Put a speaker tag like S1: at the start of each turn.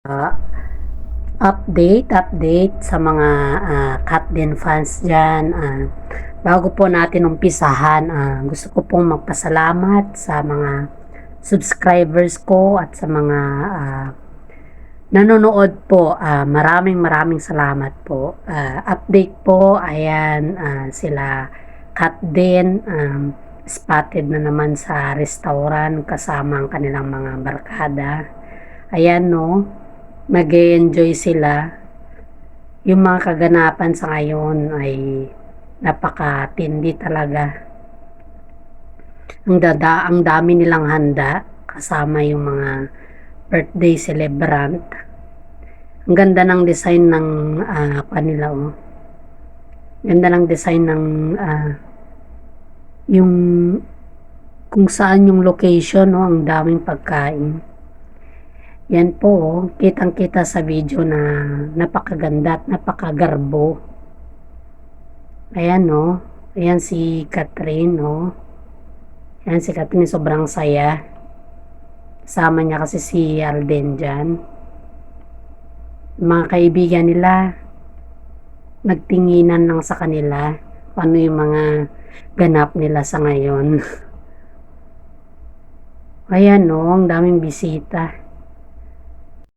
S1: Ah, update sa mga Katden fans diyan. Bago po natin umpisahan, gusto ko pong magpasalamat sa mga subscribers ko at sa mga nanonood po. Maraming salamat po. Update po, ayan, sila Katden spotted na naman sa restaurant kasama ang kanilang mga barkada. Ayan, no, nag-enjoy sila. Yung mga kaganapan sa ngayon ay napakatindi talaga. Ang dami nilang handa kasama yung mga birthday celebrant. Ang ganda ng design ng kanila, oh. Ganda ng design ng yung kung saan yung location, oh, ang daming pagkain. Yan po, oh, kitang-kita sa video na napakaganda at napakagarbo. Ayan, no. Ayan si Catherine, no. Ayan si Catherine, sobrang saya. Kasama niya kasi si Alden dyan. Mga kaibigan nila, nagtinginan lang sa kanila ano yung mga ganap nila sa ngayon. Ayan, no, ang daming bisita.